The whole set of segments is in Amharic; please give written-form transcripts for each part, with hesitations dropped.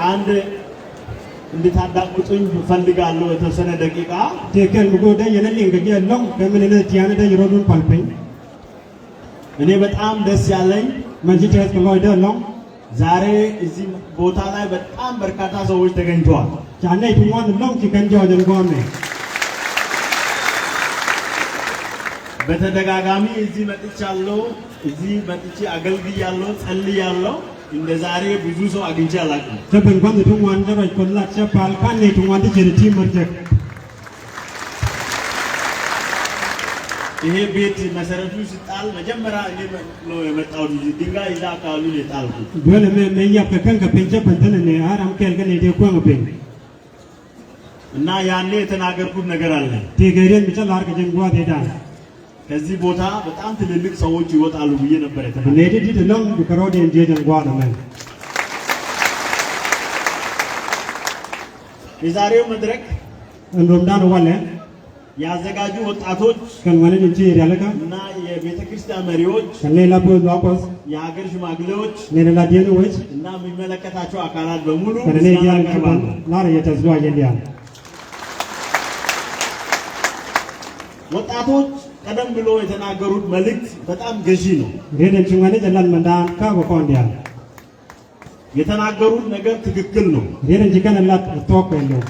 አንድ እንድታዳምጡኝ ፈልጋለሁ የተወሰነ ደቂቃ ቴከን ጎደ የነሊን ገየለው ከመነነት ያነደ ይሮዱን ፓልፔኝ እኔ በጣም ደስ ያለኝ ማጂቴት ከሎይደለው ዛሬ እዚህ ቦታ ላይ በጣም በርካታ ሰዎች ተገኝተዋል። ቻኔ ቱዋን ለው ኪከንጃው ደንጓሜ በተደጋጋሚ እዚህ መጥቻለሁ፣ እዚህ መጥቼ አገልግያለሁ፣ ጸልያለሁ። እንደ ዛሬ ብዙ ሰው አግኝቼ አላውቅም። ተበን ጓን ቱዋን ደረይ ኮላክ ሸፓል ካኔ ቱዋን ዲጀርቲ መርጀክ ይሄ ቤት መሰረቱ ሲጣል መጀመሪያ እኔ ነው የመጣው። ድንጋይ ይዛ አካባቢ ነው የጣልኩት። ወለ መያ ከከን ከፔንጀ በንተን ነው አራም ከልገን የደቆም ቤን እና ያኔ የተናገርኩት ነገር አለ። ቴገሬን ብቻ ላርገ ጀንጓ ሄዳ ከዚህ ቦታ በጣም ትልልቅ ሰዎች ይወጣሉ ብዬ ነበር የተናገርኩት። ለዲዲ ለም ከሮዴ እንደ ጀንጓ ነው ማለት የዛሬው መድረክ እንደምዳን ወለ ያዘጋጁ ወጣቶች ከነወለ እንጂ ያለካ እና የቤተክርስቲያን መሪዎች ከነላ ቦላቆስ የሀገር ሽማግሌዎች ነነላ ዲኖች እና የሚመለከታቸው አካላት በሙሉ ከነኔ ያለካ ላረ የተዝዋ የሊያ ወጣቶች ቀደም ብሎ የተናገሩት መልእክት በጣም ገዢ ነው። ሬደን ጭማኔ ዘላን መንዳን ካቦኮንዲያ የተናገሩት ነገር ትክክል ነው። ሬደን ጅከነላት ተወከለው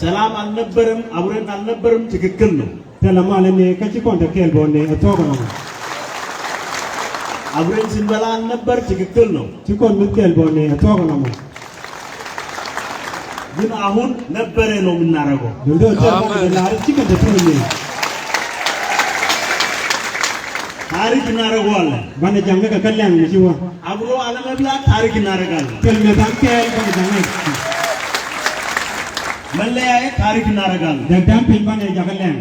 ሰላም አልነበረም፣ አብረን አልነበረም፣ ትክክል ነው። ተለማለኔ ከቺኮን ተከልቦኔ ተወከነ አብረን ስንበላ አልነበር፣ ትክክል ነው። ቺኮን ምትከልቦኔ ተወከነ ግን አሁን ነበረ ነው የምናረገው። ታሪክ እናረጋለን። ባነጃም ከከላም ይችዋ አብሮ አለመብላት ታሪክ እናረጋለን። መለያየት ታሪክ እናረጋለን። ደዳም ፒንባን ያከላም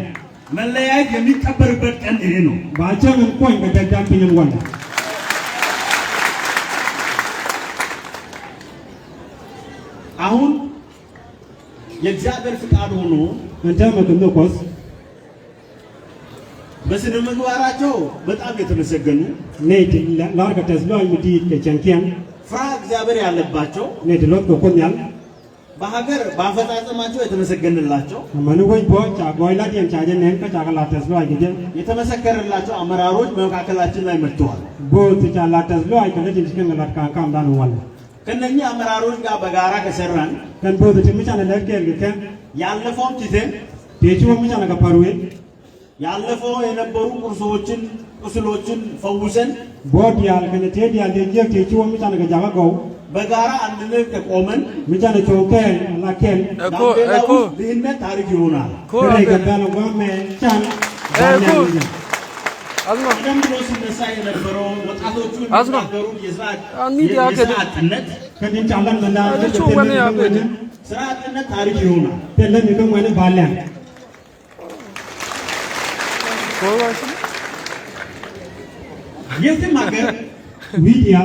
መለያየት የሚቀበርበት ቀን ይሄ ነው። ባቸም እንኳን በደዳም ፒንም ወላ አሁን የእግዚአብሔር ፍቃድ ሆኖ እንተ መከነቆስ በስነ ምግባራቸው በጣም የተመሰገኑ ኔት ላርገተስ ነው ይዲ ከቸንኪያን ፍራ እግዚአብሔር ያለባቸው ኔት ሎት ኮኮኛል በሀገር ባፈጻጸማቸው የተመሰገነላቸው ማንጎይ ቦቻ ጎይላት የምቻጀን ነን ከጫቀላተስ ነው አይገደ የተመሰከረላቸው አመራሮች በመካከላችን ላይ መጥተዋል። ቦት ጫላተስ ነው አይከለጅ እንስከንላት ካንካም ዳን ዋል ከነኛ አመራሮች ጋር በጋራ ከሰራን ከንቦት ትምቻ ለለርከል ከን ያለፈው ቲቴን ቴቹ ምቻ ለከፓሩዌ ያለፈው የነበሩ ቁስሎችን ፈውሰን ቦድ ያል ከነቴድ ያል ደጀ ቴቹ ምቻ ለከጃጋው በጋራ አንድነት ከቆመን ምቻ ለቾከል ላከል እኮ ልህነት ታሪክ ይሆናል። ኮረ ገባለ ወመ ቻን አዝማ ቀደም ብሎ ሲነሳ የነበረው ወጣቶቹ የሚናገሩት የስራ አጥነት ከድንጫ አለን መላ ስራ አጥነት ታሪክ ይሆናል። ተለን ይከም ወነ ባለ የትም ሀገር ዊዲያ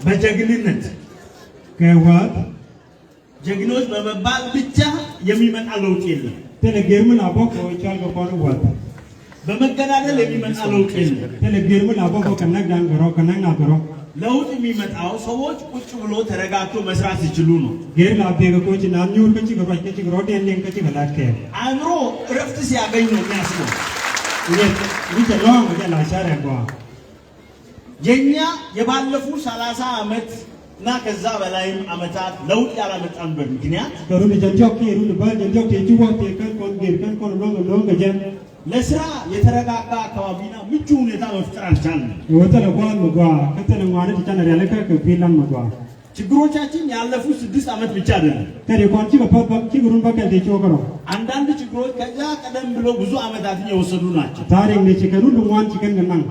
በጀግንነት ከዋት ጀግኖች በመባል ብቻ የሚመጣ ለውጥ የለም። ተለገርምን አቦኮ ይቻል ገባሩ ዋት በመገዳደል የሚመጣ ለውጥ የለም። ተለገርምን አቦኮ ከነጋን ገሮ ከነጋን ለውጥ የሚመጣው ሰዎች ቁጭ ብሎ ተረጋግቶ መስራት ሲችሉ ነው። ገር ላቤገኮች ናኒውን ከቺ ገባች ከቺ ግሮዴ እንዴን ከቺ ገላከ አእምሮ እረፍት ሲያገኝ ነው የሚያስበው። ይተላው ወደ ላሻረጓ የኛ የባለፉ 30 ዓመት እና ከዛ በላይም ዓመታት ለውጥ ያላመጣንበት ምክንያት ከሩን ጀንጆክ ይሩን ባል ጀንጆክ ቴጁዋ ቴከን ኮን ጌርከን ኮን ነው ገጀን ለስራ የተረጋጋ አካባቢና ምቹ ሁኔታ መፍጠር አልቻልንም። ወተለ ጓን መጓ ከተለ ማለት ይቻላል ያለከ ከፊላን መጓ ችግሮቻችን ያለፉት 6 ዓመት ብቻ አይደለም። ከሪኮንቺ በፓፓኪ ግሩን በከል ቴጆ ከሮ አንዳንድ ችግሮች ከዛ ቀደም ብሎ ብዙ ዓመታትን የወሰዱ ናቸው። ታሪክ ነች ከሩን ዋን ቺከን ገናን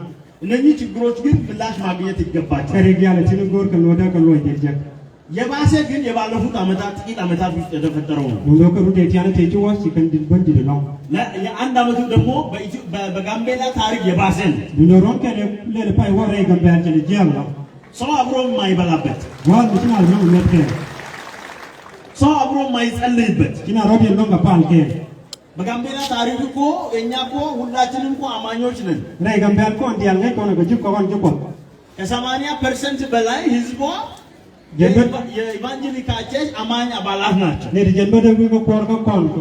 እነዚህ ችግሮች ግን ምላሽ ማግኘት ይገባቸዋል። ከሪግ ያለ ችግር ከወዳ ከሎ ይጀጀ የባሰ ግን የባለፉት ዓመታት ጥቂት ዓመታት ውስጥ የተፈጠረው ነው። ወንዶከሩ ዴቲያነ ቴጆዋ ሲከን ዲበንድ ነው የአንድ ዓመቱ ደግሞ በጋምቤላ ታሪክ የባሰ ነው። ቢኖሮን ከለ ለለፓይ ወሬ ገንባያል ጀልጃም ነው ሰው አብሮ የማይበላበት ዋን ምሽና ነው ነጥከ ሰው አብሮ የማይጸልይበት ኪና ሮድ የለም ባልከ በጋምቤላ ታሪክ እኮ እኛ እኮ ሁላችንም እኮ አማኞች ነን ናይ ጋምቤላ እኮ እንዲያል ነው ቆነ በጅብ ቆን ጅቆ ከ80% በላይ ህዝቧ የኢቫንጀሊካል ቸርች አማኝ አባላት ናቸው ለዲ ጀንዶ ደግሞ ኮርኮ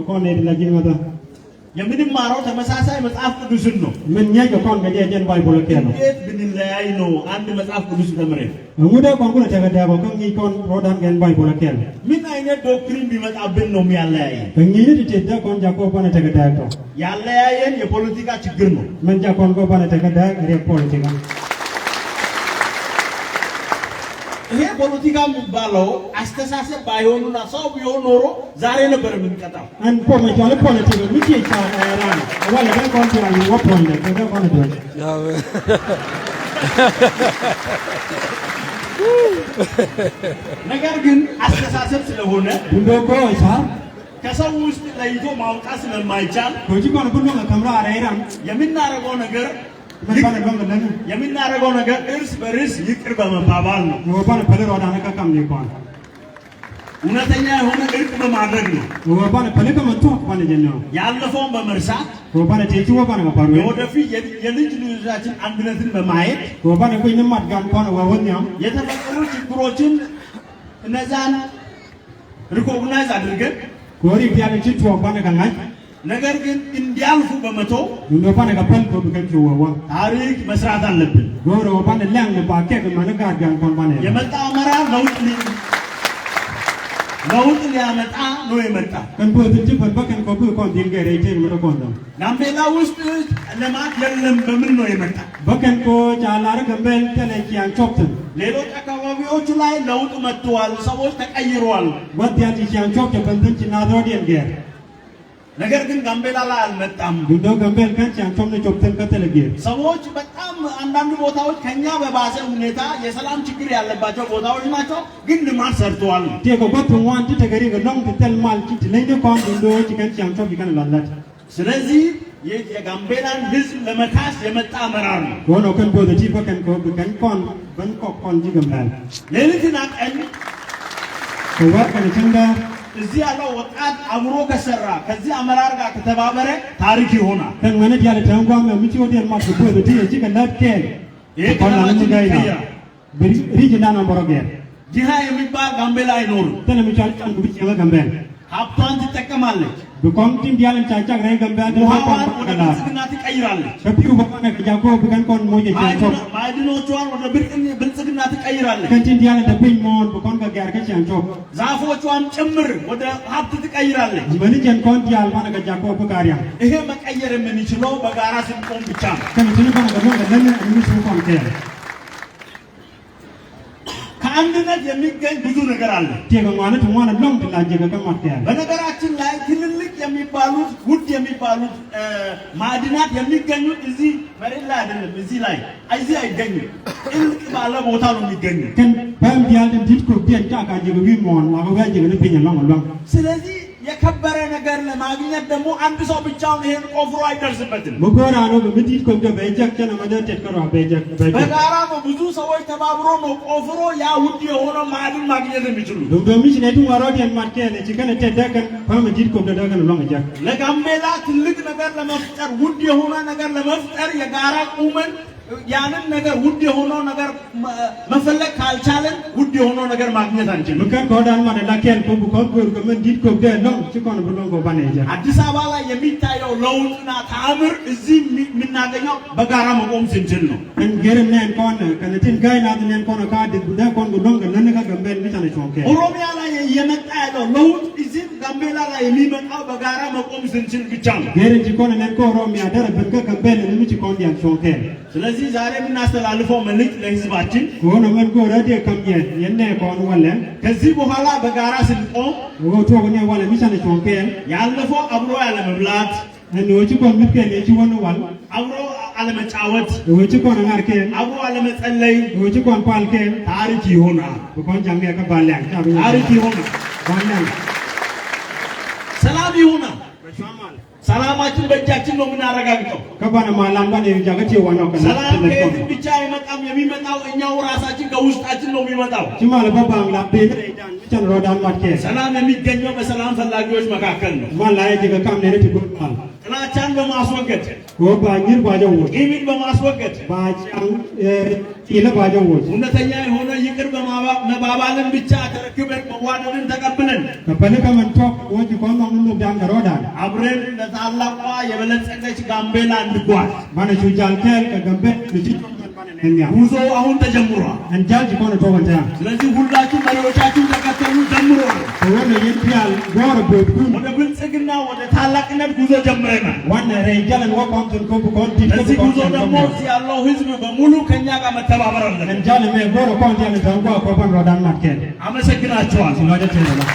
ኮን ለዲ መጣ የምንማረው ተመሳሳይ መጽሐፍ ቅዱስን ነው ምን ያየ ኮን ገዲ ጀን ባይቦል ከነ እንዴት ብንለያይ ነው አንድ መጽሐፍ ቅዱስ ተምረን አሙዳ ኮንኩለ ተገዳቦ ከኝ ኮን ሮዳን ገን ባይቦል ከነ ምን አይነት ዶክትሪን ቢመጣብን ነው የሚያለያይ ከኝን ተጀዳ ኮን ጃኮ ኮን ተገዳቶ ያለያየን የፖለቲካ ችግር ነው ምን ጃኮን ኮን ተገዳ የፖለቲካ ይሄ ፖለቲካ የሚባለው አስተሳሰብ ባይሆኑና ሰው ቢሆን ኖሮ ዛሬ ነበር የምንቀጣው አንፖ መጫለ ፖለቲካ ምቺ ይቻላል ወላ ገን ኮንትራል ወፖን ገን ኮንትራል ነገር ግን አስተሳሰብ ስለሆነ እንደቆ ይሳር ከሰው ውስጥ ለይቶ ማውጣት ስለማይቻል ኮጂ ኮን ሁሉ ከመራ አራይራም የምናረገው ነገር እርስ በርስ ይቅር በመባባል ነው ወባን ፐለር ወዳነ ከካም ይቆን እውነተኛ የሆነ እርቅ በማድረግ ነው ወባን ፐለከ መጥቶ ባለ ጀነው ያለፈውን በመርሳት ወባን ተይቱ ወባን ባሩ ወደፊት የልጅ ልጆቻችን አንድነትን በማየት ወባን ኮይንም አድጋም ቆን ወወኛም የተፈጠሩ ችግሮችን እነዛን ሪኮግናይዝ አድርገን ጎሪ ቢያለች ወባን ከናይ ነገር ግን እንዲያልፉ በመቶ እንደባነ ከፈል ከከንቹ ወዋ ታሪክ መስራት አለብን ጎሮ ወባን ለያን ባከ ከማነጋ አድጋም ቆን ባነ የመጣ አመራር ለውጥ ሊያመጣ ነው የመጣ ከንቦ ትጅ በበከን ኮቡ ኮን ዲንገረ ይቴ ምረኮን ነው ጋምቤላ ውስጥ ለማት የለም በምን ነው የመጣ በከን ኮ ጫላረ ገምበል ተለኪያን ቾክት ሌሎች አካባቢዎች ላይ ለውጥ መጥቷል ሰዎች ተቀይረዋል ወዲያን ይያን ቾክት በንተንች ናዶዲን ገር ነገር ግን ጋምቤላ ላይ አልመጣም ጉዶ ጋምቤል ከንች አንቶም ነው ቾክተን ከተለገ ሰዎች በጣም አንዳንድ ቦታዎች ከኛ በባሰ ሁኔታ የሰላም ችግር ያለባቸው ቦታዎች ናቸው ግን ልማት ሰርተዋል ቴኮ ጎቱ ዋንት ተገሪ ገሎም ተልማል ኪት ለይደ ኮን ጉዶ ከንች አንቶም ይከን ላላት ስለዚህ የጋምቤላን ህዝብ ለመካስ የመጣ አመራር ነው ሆኖ ከን ቦደጂ በከን ኮ በከን ኮን በንኮ ኮን ጅገምላል ሌሊትና ቀን ወርቀን ቸንዳ እዚህ ያለው ወጣት አብሮ ከሰራ ከዚህ አመራር ጋር ከተባበረ ታሪክ ይሆናል ከመነድ ያለ ተንጓም ምቺ ወዲል ማስቦ ወዲ እጂ ከላከ ይቆናል ጋይና ሪጅና ናምበሮገ ጂሃ የሚባል ጋምቤላ አይኖርም ተነምቻል ጫን ጉብጭ ጋምቤላ ሀብቷን ትጠቀማለች በኮምቲም ዲያለን ጫጫ ግሬ ጋምቤላ ውሃዋን ወደ ብልጽግና ትቀይራለች ከፒሩ በቃነ ከጃኮ በከን ኮን ሞየ ጃኮ ማዕድኖቿን ወደ ብልጽግና ትቀይራለች ከንቲን ዲያለን ደብኝ ሞን በኮን ጋር ከቻንቾ ዛፎቿን ጭምር ወደ ሀብት ትቀይራለች በልጀን ኮን ዲያል ማነ ከጃኮ በቃሪያ ይሄ መቀየር የምንችለው በጋራ ስንቆም ብቻ ነው ከንቲን ኮን ገሞ ለምን እንሱ ኮን ከ ከአንድነት የሚገኝ ብዙ ነገር አለ ቴገ ማለት ሆነ ለም ተላጀ ከማት ያለ በነገራችን ላይ ትልልቅ የሚባሉት ውድ የሚባሉት ማዕድናት የሚገኙት እዚህ መሬት ላይ አይደለም እዚህ ላይ እዚህ አይገኙም ጥልቅ ባለ ቦታ ነው የሚገኙት ከን ባም ዲያል ዲትኮ ቢያጫ ካጀ ቢሞን ዋጋጀ ለብኝ ነው ስለዚህ የከበረ ነገር ለማግኘት ደግሞ አንድ ሰው ብቻውን ይሄን ቆፍሮ አይደርስበትም መጎራ ነው በምዲት ኮንገ በእጃከነ መደት ተከራ በጋራ ነው ብዙ ሰዎች ተባብሮ ነው ቆፍሮ ያ ውድ የሆነ ማዕድን ማግኘት የሚችሉ ዶሚሽ ነዱ ወራድ የማርከለ ቺከነ ተደከን በምዲት ኮንገ ደገን ነው እንጃ ለጋምቤላ ትልቅ ነገር ለመፍጠር ውድ የሆነ ነገር ለመፍጠር የጋራ ቁመን ያንን ነገር ውድ የሆነው ነገር መፈለግ ካልቻለን ውድ የሆነው ነገር ማግኘት አንችልም ምከን ኮዳን ማለት ላከን ኮቡ ኮቡ ከመን ዲት ኮብ ነው ቺኮን ብሎ ጎባነ ይጃ አዲስ አበባ ላይ የሚታየው ለውጥና ተአምር እዚህ የምናገኘው በጋራ መቆም ስንችል ነው እንገርና እንኳን ከነቲን ጋይናት እንኳን ካድ ጉዳ ኮን ጉዶን ለነካ ጋምቤል ብቻ ነው ኦኬ ኦሮሚያ ላይ የመጣ ያለው ለውጥ እዚህ ጋምቤላ ላይ የሚመጣው በጋራ መቆም ስንችል ብቻ ነው ገረጂ ኮን ነንኮ ኦሮሚያ ደረበከ ጋምቤል ንምጭ ኮን ያን ሾከ ስለዚህ ዛሬ የምናስተላልፈው መልእክት ለህዝባችን ሆኖ መንጎ ረዲ ከምየ የነ ኮን ወለ ከዚህ በኋላ በጋራ ስንቆም ወቶ ወኔ ወለ ሚሳነ ቾንከ ያለፈው አብሮ ያለ መብላት እንወጪ ኮን ምትከለ እቺ ወኑ ዋል አብሮ አለመጫወት ወጪ ኮን አርከ አብሮ አለመጸለይ ወጪ ኮን ፓልከ ታሪክ ይሆናል በኮን ጃንገ ከባለ ታሪክ ይሆናል ባለ ሰላም ይሆናል ሰላማችን በእጃችን ነው የምናረጋግጠው። ከባነ ማላምባን የጃገት የዋናው ከና ሰላም ከየትም ብቻ አይመጣም። የሚመጣው እኛው ራሳችን ከውስጣችን ነው የሚመጣው። ጅማለ ባባም ላቤ ቻን ሮዳን ማርኬ ሰላም የሚገኘው በሰላም ፈላጊዎች መካከል ነው። ማላየ ጅገካም ነረት ይጎርማል ጥላቻን በማስወገድ ወባኝር ባጀው ቂምን በማስወገድ ባጫን ኢለ ባጀው እውነተኛ የሆነ ይቅር መባባልን ብቻ ተረክበን መዋደድን ተቀብለን ከበለከ መንቶ ወጅ ቆም ነው ዳን ሮዳን አብረን ለታላቋ የበለጸገች ጋምቤላ እንድጓዝ ማነቹ ጃልከል ከገምቤ ልጅ ጉዞ አሁን ተጀምሯል። እንጃጅ ቆነ ተወንታ ስለዚህ ሁላችሁ መሪዎቻችሁ ተከተሉ ጀምሯል። ወነ ይንቲያል ጎር ቦዱ ወደ ብልጽግና ወደ ታላቅነት ጉዞ ጀምረናል። ዋነ ረጃለን ወቆንቱን ኮንቲ ለዚህ ጉዞ ደግሞ እዚህ ያለው ህዝብ በሙሉ ከኛ ጋር መተባበር አለበት። እንጃለ ጎር ኮንቲ ያለ ታንጓ ኮባን ሮዳን ማርኬ አመሰግናችኋል። ስለወደተ ነው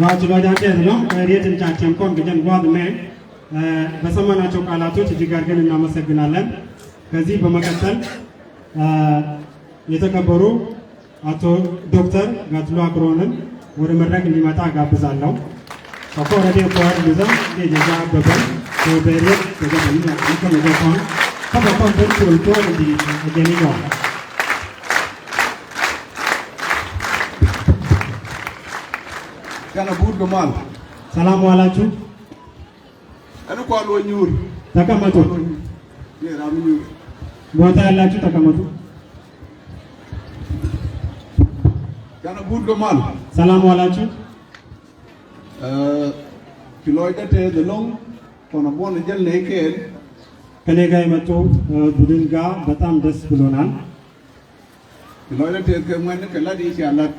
ዋጅ ባጃጀ ነው ሬትን ቻቸም ኮን ገጀን ጓድ ማን በሰማናቸው ቃላቶች እጅግ አድርገን እናመሰግናለን። ከዚህ በመቀጠል የተከበሩ አቶ ዶክተር ጋትሎ አክሮንን ወደ መድረክ እንዲመጣ ጋብዛለሁ። ከኮረዴ ፖር ይዛ የጀዛ በበል በበሬት በገበኛ ከመገፋን ከበቆን በልቶ እንዲ አገኘው kana buur gamal ሰላም ዋላችሁ። anu ko alwo ñuur ተቀመጡ። yeram ñuur ቦታ ያላችሁ ተቀመጡ። kana buur gamal ሰላም ዋላችሁ። kiloy date de long kono bon jël ne ken ከኔ ጋር የመጡ ቡድን ጋር በጣም ደስ ብሎናል። kiloy date ke ngwen ke ladi ci alat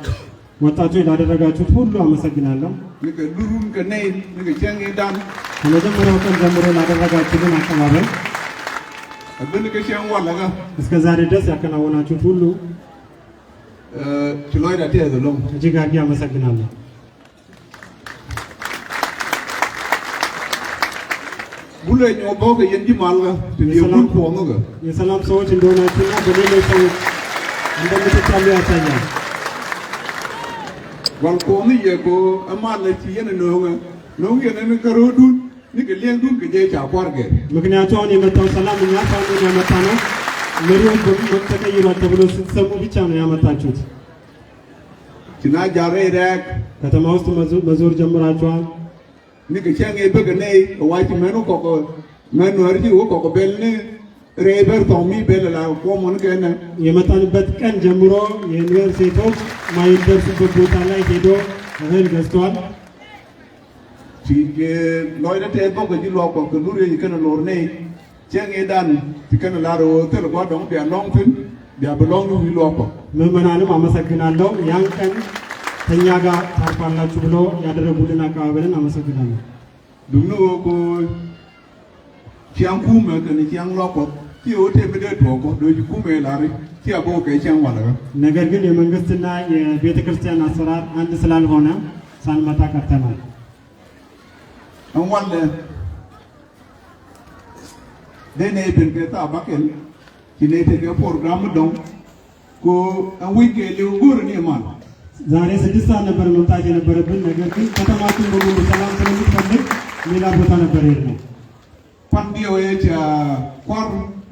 ወጣቶች ላደረጋችሁት ሁሉ አመሰግናለሁ። ni ke durun ke ne ni ke cengi dan ከመጀመሪያው ቀን ጀምሮ ላደረጋችሁልን አቀባበል abin ke ceng wala ga እስከ ዛሬ ድረስ ያከናወናችሁት ሁሉ kiloy date de long እጅግ አድርጌ አመሰግናለሁ። bule ñoo boga yendi mal ga te ni bul ko nga የሰላም ሰዎች እንደሆናችሁና በሌሎች ሰዎች እንደምትታሉ ያሳያል። wal ko ni ye ko amal ci yene no nga no yene ni karo dun ni ke leng dun ke je cha kwar ge ምክንያቱ አሁን የመጣው ሰላም እኛ ሳይሆን ያመጣ ነው። መሪውን ተቀይሯል ተብሎ ስትሰሙ ብቻ ነው ያመጣችሁት። tina jare rek ከተማ ውስጥ መዞር ጀምራችኋል። ni ke cengi be ne wa ti menu ko menu arji wo ko bel ni reber to mi bel la ko mon ke na የመጣንበት ቀን ጀምሮ የኒውዮርክ ሴቶች ማይደርሱበት ቦታ ላይ ሄዶ እህል ገዝተዋል። ti ke loy da te bo ke ji lo ko ke lure ni kana lor ne cengi dan ti kana la ro te lo dong bia long fin bia belong ni lo ko ምዕመናንም አመሰግናለሁ። ያን ቀን ከኛ ጋር ታርፋላችሁ ብሎ ያደረጉልን አቀባበልን አመሰግናለሁ። dum no ko chiang ku me ke ni chiang lo ko ti o te be de to ko do ji ku me la ri ti abo ke chiang wala ga ነገር ግን የመንግስትና የቤተ ክርስቲያን አሰራር አንድ ስላልሆነ ሳንመጣ ቀርተናል። an walle de ne ben ke ta bakel ki ne te ke program don ko an wi ke le gur ni man ዛሬ 6 ሰዓት ነበር መምጣት የነበረብን። ነገር ግን ከተማችን በሙሉ ሰላም ስለሚፈልግ ሌላ ቦታ ነበር የሄድነው። pan dio e cha kwar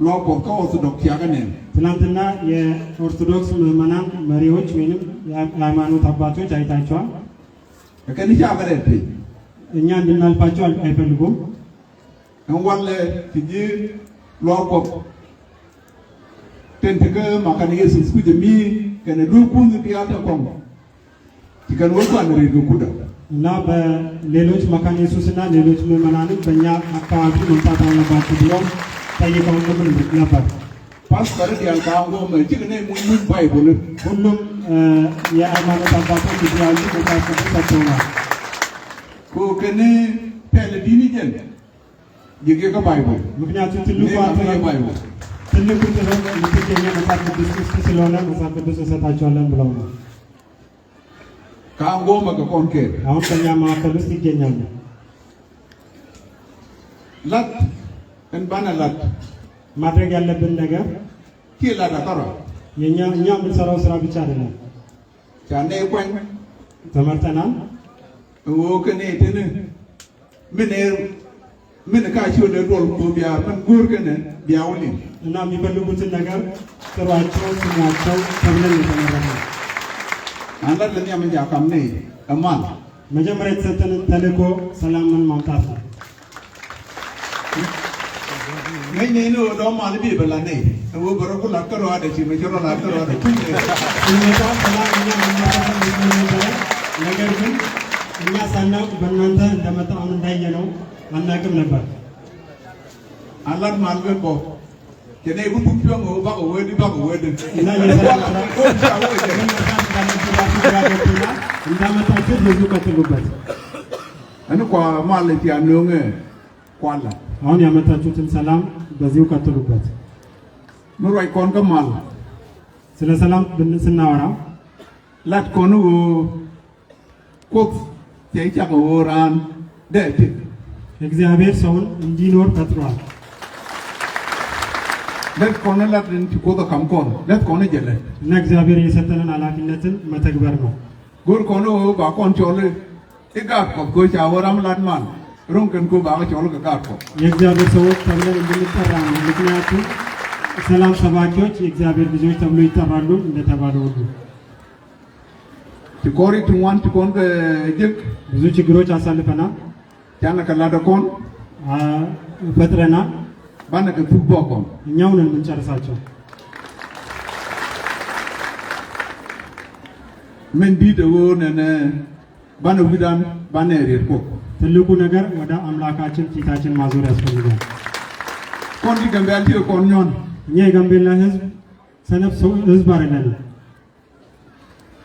lo ko ko su dok ya ga ne ትናንትና የኦርቶዶክስ ምዕመናን መሪዎች ወይንም የሃይማኖት አባቶች አይታቸዋል። ke ni cha ga de te እኛ እንድናልፋቸው አይፈልጉም። an walle ti ji lo ko ten te ke makani yesus ku de mi ke ne du ku ni ya ta ko ti kan wo kan ri du ku da እና በሌሎች መካነ ኢየሱስና ሌሎች ምዕመናንም በእኛ አካባቢ መምጣት አለባቸው ብሎ ጠይቀውን ነበር። pastor dia ka ngo me ti ne mun bible ሁሉም የሃይማኖት አባቶች እዚህ ያሉ መጽሐፍ ቅዱስ ሰጥተውናል። ko ke ne pele dini jen ye ke ka bible ምክንያቱም ne ትልቁ ka ጥበብ bible ትልቁ ጥበብ የምትገኘው መጽሐፍ ቅዱስ ውስጥ ስለሆነ መጽሐፍ ቅዱስ እንሰጣቸዋለን ብለው ነው። ka ngo ma ka kon ke አሁን ከኛ መካከል ውስጥ ይገኛሉ። lat en bana lat ማድረግ ያለብን ነገር ki la da tara እኛ የምንሰራው ስራ ብቻ አይደለም። cha ne kwen ተመርጠናል። ከኔ ተነ ምን ካቸው ለዶል ኮቢያ ምን ጉር ከነ ቢያውሊ እና የሚፈልጉትን ነገር ጥሯቸው ስሟቸው ተብለን የተመረጠ አንተ ለኛ ምን ያካምኔ እማል መጀመሪያ የተሰጠንን ተልእኮ ሰላምን ማምጣት ነው። ነኝ ነው ደም አልቢ በላኔ ነው በረኩ ላከሩ አደቺ መጀሮ ላከሩ አደቺ ሲመጣ ሰላም እኛ የምናደርገው ነገር ግን እኛ ሳናውቅ በእናንተ እንደመጣ አሁን እንዳየነው አናውቅም ነበር። አላህ ማልገቦ ከኔ ጉቱም ባቆ ወዲ እና የሰላም እንዳመጣችሁ ብዙ ቀጥሉበት። እንኳ ማለት ያለው ቋላ አሁን ያመጣችሁትን ሰላም በዚሁ ቀጥሉበት። ኑሮ አይኮን ከማል ስለ ሰላም ስናወራ ላት ኮኑ ኮት የይቻ ወራን ደት እግዚአብሔር ሰውን እንዲኖር ፈጥሯል። ለት ኮነ ላት ኮቶ ካምኮን ለት ኮነ ጀለ እና እግዚአብሔር የሰጠንን ኃላፊነትን መተግበር ነው። ጉር ኮኑ ባቆን ቾለ ኢጋት ኮ ቻወራም ላትማል ሩንከን ኮ ባቆ ቾለ ከካርኮ የእግዚአብሔር ሰዎች ተብለን እንድንጠራ ነው። ምክንያቱም ሰላም ሰባኪዎች የእግዚአብሔር ልጆች ተብሎ ይጠራሉ እንደተባለው ሁሉ ትኮሪ ትዋን ትኮን ከጅክ ብዙ ችግሮች አሳልፈናል። ቻና ከላደኮን ፈጥረናል። ባነ ከቱቦኮን እኛው ነን የምንጨርሳቸው። ምን ዲደውነነ ባነ ዊዳን ባነ ሬርኮ ትልቁ ነገር ወደ አምላካችን ፊታችን ማዞር ያስፈልጋል። ኮን ዲገምባልቲ ኮንዮን እኛ የጋምቤላ ህዝብ ሰነፍ ሰው ህዝብ አይደለም።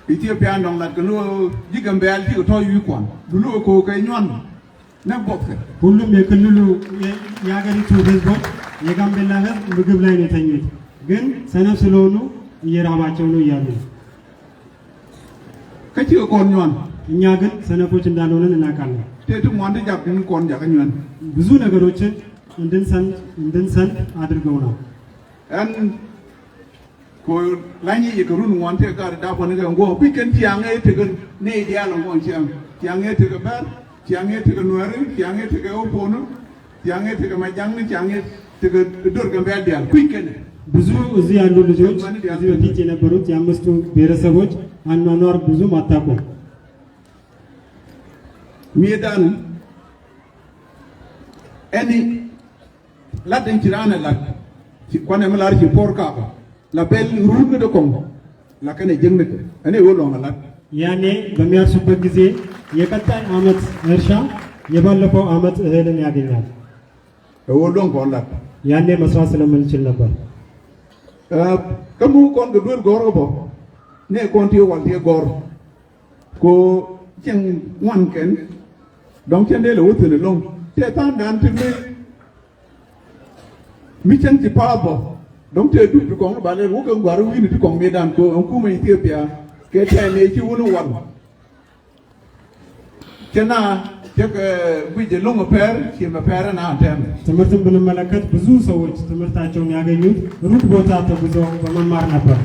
ኢትዮጵያ ነው ለግሉ ዲገምባልቲ ቶዩ ይቋን ብሉ እኮ ከኞን ነቦከ ሁሉም የክልሉ የሀገሪቱ ህዝቦች የጋምቤላ ህዝብ ምግብ ላይ ነው የተኙት፣ ግን ሰነፍ ስለሆኑ እየራባቸው ነው እያሉ ከቺ ኮንዮን እኛ ግን ሰነፎች እንዳልሆነን እናውቃለን። ቴቱም ዋንደ ጃክን ኮን ጃከኞን ብዙ ነገሮችን እንድንሰንድ አድርገውናል። en ko lanyi yikrun wante gar da ko ne ngo piken tiange tegen ne dia lo ngon tiange tegen bar tiange tegen nuare tiange tegen opono tiange tegen majang tiange tegen dor gambe dia piken ብዙ እዚህ ያሉ ልጆች እዚህ በፊት የነበሩት የአምስቱ ብሔረሰቦች አኗኗር ብዙ አታውቁም። ሚዳን eni laden tirana lat kone melar ci porka la bel ruume de kongo la kene jengme እኔ ወሎ ማለት ያኔ በሚያርሱበት ጊዜ የቀጣይ አመት እርሻ የባለፈው አመት እህልን ያገኛል። ወሎን ኮላት ያኔ መስራት ስለምንችል ነበር። ከሙ ኮን ገዱል ጎሮቦ ኔ ኮንቲ ዋልቲ ጎር ኮ ጀን ዋንከን donc chen de le wutene long te tan dan te mi chen ti pabo donc te du ko ba le wu ko gwaru wi ni ko me dan ko on ku me Ethiopia ke te ne chi wunu wan chena te ke wi de long per chi me per na tem ትምህርትን ብንመለከት ብዙ ሰዎች ትምህርታቸውን ያገኙት ሩቅ ቦታ ተጉዘው በመማር ነበር።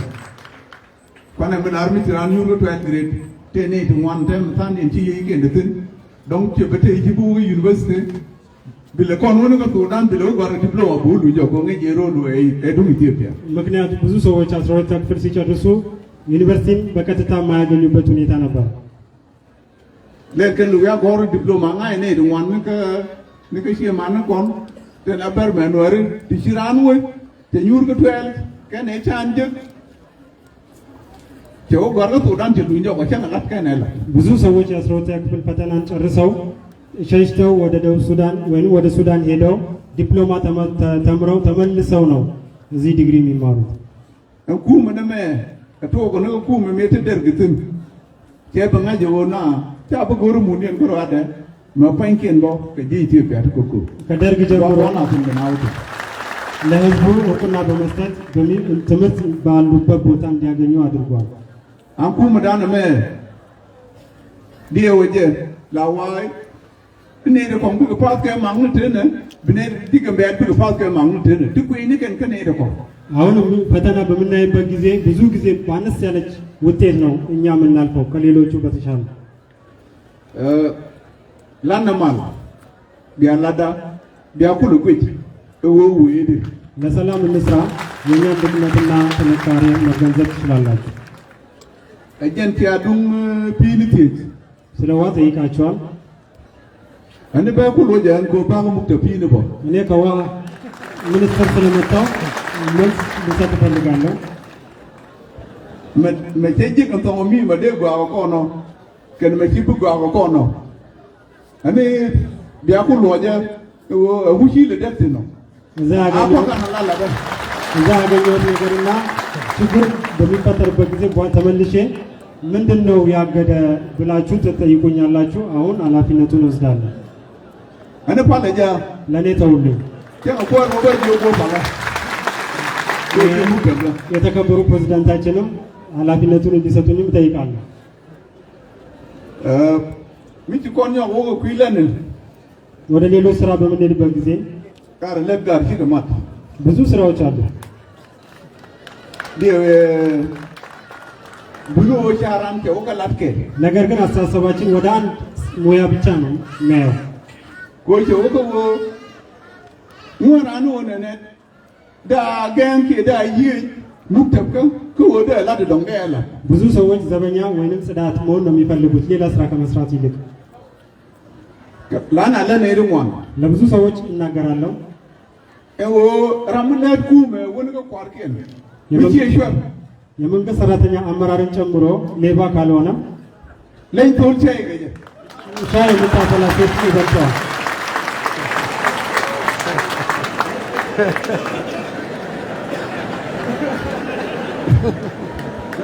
kwana me army tiran yu to grade te ne to one tem tan en chi yi ke ndin donc tu peux te dire pour l'université bile kon wona ko sudan bile war diploma bulu jogo nge jero do e do Ethiopia ምክንያቱም ብዙ ሰዎች 12 ክፍል ሲጨርሱ ዩኒቨርሲቲን በቀጥታ ማያገኙበት ሁኔታ ነበር። ለከን ያ ጎር ዲፕሎማ nga ne do wan ne ke shi man kon te na ber menor ti shiran we te nyur ko twel ke ne chanje ቸው ጋር ሱዳን ጀሉኝ ነው ወቸን አላት ከነላ ብዙ ሰዎች 12 ክፍል ፈተናን ጨርሰው ሸሽተው ወደ ደቡብ ሱዳን ወይም ወደ ሱዳን ሄደው ዲፕሎማ ተምረው ተመልሰው ነው እዚህ ዲግሪ የሚማሩት። እንኩ ምንም ከቶጎ ነው እንኩ መሜት ደርግትን ከበኛ ጀውና ታብ ጎሩ ሙኒን ጎራደ መፋንኪን ነው ከጂ ኢትዮጵያ ተኮኩ ከደርግ ጀምሮ ናውት ለህዝቡ እውቅና በመስጠት ትምህርት ባሉበት ቦታ እንዲያገኙ አድርጓል። አንኩ መዳን መ ዲየ ወጀ ላዋይ እኔ ደኮም ፓት ከማን ተነ ብኔ ዲገም ቢያድ ፓት ከማን ተነ ድኩይን ከነ ደኮ አሁን ፈተና በምናይበት ጊዜ ብዙ ጊዜ ባነስ ያለች ውጤት ነው እኛ የምናልፈው ከሌሎቹ በተሻለ ላነማል ቢያላዳ ቢያኩል ቁጭ ወይድ ለሰላም እንስራ የኛን ድክመትና ጥንካሬ መገንዘብ ትችላላችሁ። እጀንት ያዱም ፒኒቲት ስለዋ ጠይቃቸዋል። እኔ በኩል ወጀን ጎባው ሙክተ ፒኒቦ እኔ ከዋ ሚኒስትር ስለመጣው መልስ ልሰጥ እፈልጋለሁ። መቼጅ እንተውሚ መደጓ ቆኖ ከነ መቺብ ጓ ቆኖ እኔ ቢያኩል ወጀ ሁሺ ለደት ነው እዛ ያገኘሁት ነገርና ችግር በሚፈጠርበት ጊዜ ተመልሼ ምንድነው ያገደ ብላችሁ ትጠይቁኛላችሁ። አሁን ኃላፊነቱን ወስዳለሁ። እኔ ፓለጃ ለኔ ተውልኝ። የተከበሩ ፕሬዝዳንታችንም ኃላፊነቱን እንዲሰጡኝም እጠይቃለሁ። ሚጭ ኮኛ ወገ ኩይለን ወደ ሌሎች ስራ በምንሄድበት ጊዜ ጋር ለጋር ይገማት ብዙ ስራዎች አሉ። ብዙ ወሻራን ተወቀላትከ ነገር ግን አስተሳሰባችን ወደ አንድ ሙያ ብቻ ነው የሚያየው። ጎጆ ወገው ሙራኑ ወነነ ዳ ገንኪ ዳ ይይ ሙክተብከ ከወደ ላደ ደንጋ ያላ ብዙ ሰዎች ዘበኛ ወይንም ጽዳት መሆን ነው የሚፈልጉት ሌላ ስራ ከመስራት ይልቅ። ላና ለነይሩን ለብዙ ሰዎች እናገራለሁ። ራምናድኩም ወንገ ቋርቄን ይቼሽዋል የመንግስት ሰራተኛ አመራርን ጨምሮ ሌባ ካልሆነ ለይቶልቻ ይገኘ ሻይ የምታፈላ ሴት ይበቃል።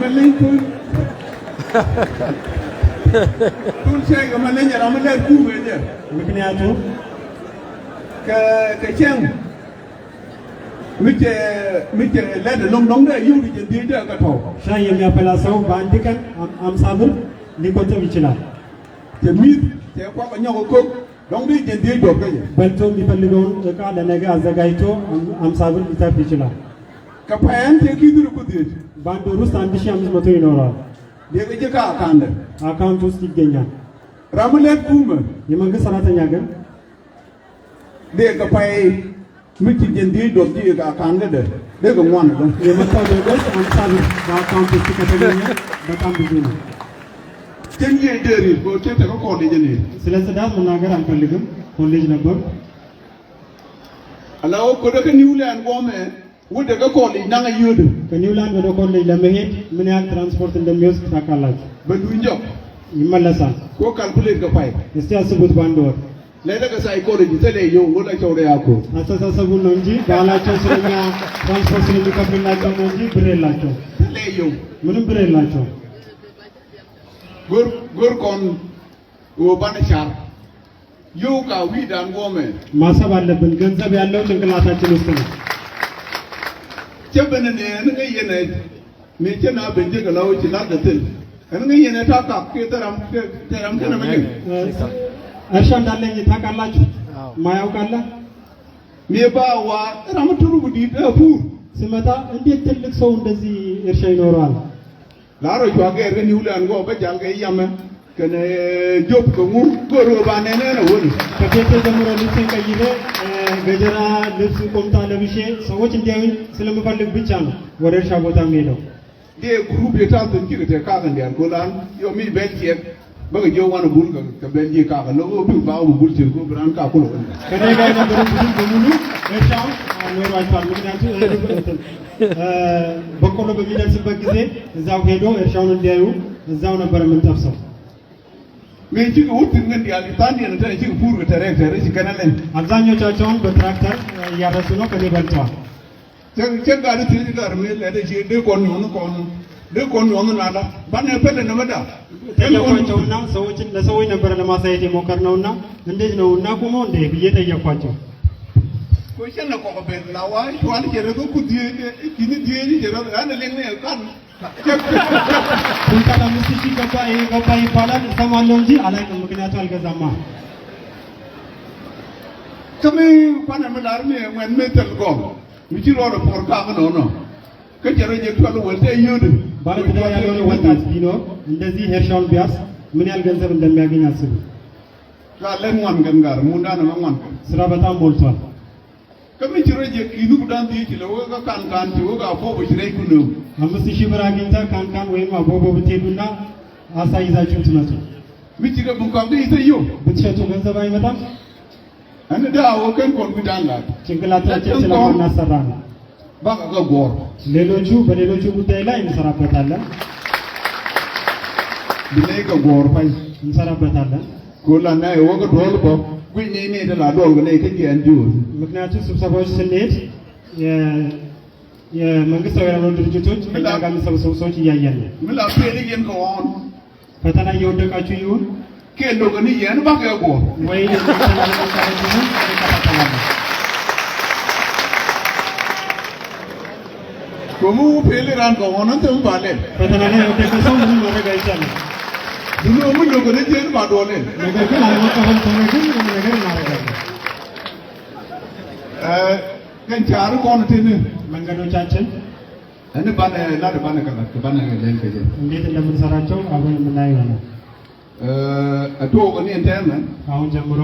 መለይቶል ቱልቻ ከመለኛ ራምናድኩም ወጀ ምክንያቱም ከቸም ምት ለደ ሎምሎም ደ ይውሪ ጀንዴ አቀታው ሻይ የሚያፈላ ሰው በአንድ ቀን 50 ብር ሊቆጥብ ይችላል። ተሚት ተቋቋኛው እኮ ሎምዲ ጀንዴ ዶከየ በልቶ የሚፈልገውን እቃ ለነገ አዘጋጅቶ 50 ብር ሊተርፍ ይችላል። ከፓያን ተኪዱር ኩዲት በአንድ ወር ውስጥ 1500 ይኖራል። የገጀካ አካንደ አካውንት ውስጥ ይገኛል። ራሙለት ኩም የመንግስት ሰራተኛ ግን ከፓይ ምት ጀንዴ ዶጂ አካንደ ለገሟን ነው የመጣው ደሞዝ 50 ብር በአካውንት ውስጥ ከተገኘ በጣም ብዙ ነው። ተንጌ ደሪ ቦቼ ኮሌጅ ነው። ስለ ጽዳት መናገር አልፈልግም። ኮሌጅ ነበር አላው ኮደከ ኒውላንድ ቆመ ወደ ኮሌጅ ናጋ ይወድ ከኒውላንድ ወደ ኮሌጅ ለመሄድ ምን ያህል ትራንስፖርት እንደሚወስድ ታውቃላችሁ? በዱንጆ ይመለሳል። ኮ ካልኩሌት ከፋይ እስቲ አስቡት ባንድ ወር ለደቀ ሳይኮሎጂ ተለየው ወላቸው ላይ ያኮ አስተሳሰቡን ነው እንጂ ባላቸው ስለኛ ትራንስፖርት ስለሚከፍልላቸው ነው እንጂ ብር የላቸው። ተለየው ምንም ብር የላቸው። ጎር ኮን ወባነሻ ዩካ ዊዳን ጎመ ማሰብ አለብን። ገንዘብ ያለው ጭንቅላታችን ውስጥ ነው። ጀበነ ነየነ ሜቸና በጀገላው ይችላል ደተል እንገየነ ታካ ከተራም ከነመኝ እርሻ እንዳለኝ ታውቃላችሁ? ማያውቃላ ሜባዋ ራምቱሩ ጉዲዳፉ ስመጣ እንዴት ትልቅ ሰው እንደዚህ እርሻ ይኖረዋል? ላሮ ጇገር ግን ይውላን ጎ በጃንገ ያመ ከነ ጆብ ከሙ ጎሮ ባነነ ነው ወል ከቤት ጀምሮ ልብሴን ቀይሬ ገጀራ ልብስ ቆምጣ ለብሼ ሰዎች እንዲያዩኝ ስለምፈልግ ብቻ ነው ወደ እርሻ ቦታ የምሄደው። ግሩፕ የታንት እንጂ ከተካከ እንዲያን ጎላን ዮሚ ቤልቲየክ በገ ጆዋን ቡል ከበልጂ ካከ ነው ባው ቡል ሲልኩ ብራን ካኩ ነው ከደጋ የነበሩ ብዙ በሙሉ እርሻው ኖሯቸዋል። ምክንያቱም በቆሎ በሚደርስበት ጊዜ እዛው ሄዶ እርሻውን እንዲያዩ እዛው ነበር የምንጠብሰው። ሜንጂ ውት እንግዲህ ያለ ታንዲ ነው ተንጂ ፉር ተረክተር እሺ ከነለን አብዛኞቻቸውን በትራክተር እያረሱ ነው። ከኔ በልተዋል። ቸጋሪ ትልቅ ጋር ምን ለደጂ ደቆን ነው ናላ ባነ ፈለ ነው መዳ ጠየኳቸውና ሰዎችን ለሰዎች ነበር ለማሳየት የሞከርነውና እንዴት ነው እናቁመው እንዴ ብዬ ጠየኳቸው። ኮሸን ነው ቆበል ላዋ ቷል የረዶ ኩዲ ኪኒ ዲኒ የረዶ አነ ለኔ ቃል ኩንታል 5000 ገባ ይባላል እሰማለሁ እንጂ አላውቅም። ምክንያቱ አልገዛማ ከመ ፓና መላርሜ ወን መተልጎ ሚችሎ ነው ፖርካ ነው ከጀረጀ ቷል ወልደ ይዩድ ባለትዳር ያልሆነ ወጣት ቢኖር እንደዚህ እርሻውን ቢያስ ምን ያህል ገንዘብ እንደሚያገኝ አስቡ። len wan gan gar munda na wan ስራ በጣም ሞልቷል kami chiro je kidu dan ti ti lo ga kan ti ga fo bo chire ku no 5000 ብር አግኝታ ካንካን ወይም አቦቦ ብትሄዱና አሳ ይዛችሁ ትመጡ mi chire bu kam di yo ብትሸጡ ገንዘብ አይመጣም an da wo kan kon bi dan la ጭንቅላታችን ስለማናሰራ ነው ba ga gor ሌሎቹ በሌሎቹ ጉዳይ ላይ እንሰራበታለን bile ga gor pai እንሰራበታለን ko la na wo ga dol bo gwi ni ni da la dol ga ne ke gen ju ምክንያቱም ስብሰባዎች ስንሄድ የመንግስታዊ ያልሆኑ ድርጅቶች ከኛ ጋር የሚሰበሰቡ ሰዎች እያየን ነው mi la pe ni gen ko on ፈተና እየወደቃችሁ ይሁን ke lo ga ni yen ba ga gor ወይ ko mu pe le ran ko on te ba le ፈተና ላይ የወደቀ ሰው ምንም ማድረግ አይቻልም duno mu lo ga ne jen ba do le ነገር ግን አለመቀበል ከሆነ ግን ምንም ነገር እናደርጋለን kan charu kon te ni መንገዶቻችን ani ba na la de ba na ka le ke je እንዴት እንደምንሰራቸው አብረን የምናየው ነው ato ga ni ente men አሁን ጀምሮ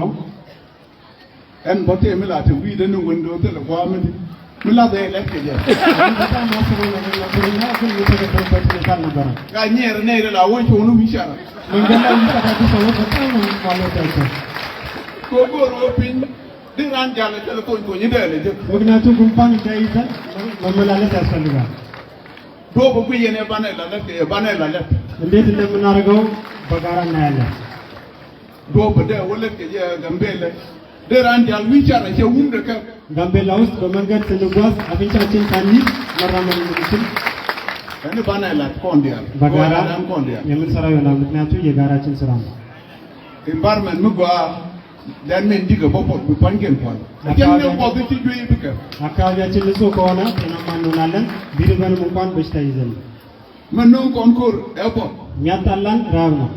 en bote mi la te wi de no window te le kwa mi la de le ke je በጣም ማስበው ነገር ነበርና ግን የተገደበት ሁኔታ አልነበረም ga nyer ne la wo chu no mi shara መንገድ ላይ የሚንቀሳቀሱ ሰዎች በጣም ነው የሚሟለታቸው ko ro pin di ran jale te le ko ni de le je ምክንያቱም ጉንፋን እንዳይዘን መመላለስ ያስፈልጋል do bo ku yene ba na la le እንዴት እንደምናደርገው በጋራ እናያለን do bo de wo le ke je gambele de ran jal wi shara che wum de ka ጋምቤላ ውስጥ በመንገድ ስንጓዝ አፍንጫችን ሳንይዝ መራመድ እንችል ani ba na la kon dia በጋራ kon dia የምንሰራው ይሆናል ምክንያቱም የጋራችን ስራ ነው environment mu gwa dan men diga bo pot bu pangen pon ken ne bo ti ju yi bika አካባቢያችን ንጹህ ከሆነ ጤናማ እንሆናለን ቢርበንም እንኳን በሽታ ይዘን man no kon kor e bo የሚያጣላን ረሃብ ነው